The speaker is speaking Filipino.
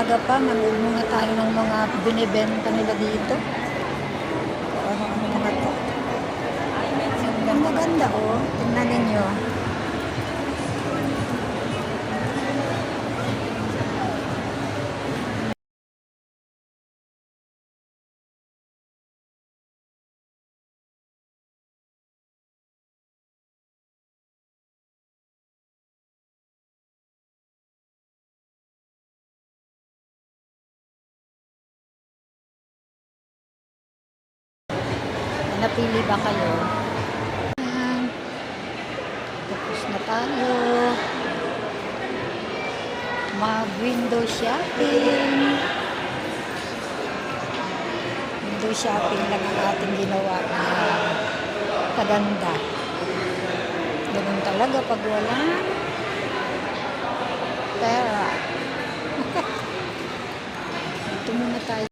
maaga pa, manood muna tayo ng mga binibenta nila dito. Ano mga to. Ang maganda oh, tingnan ninyo. Napili ba kayo? Ayan. Tapos na tayo. Mag-window shopping. Window shopping lang ang ating ginawa na kaganda. Ganun talaga pag wala pera. Ito muna tayo.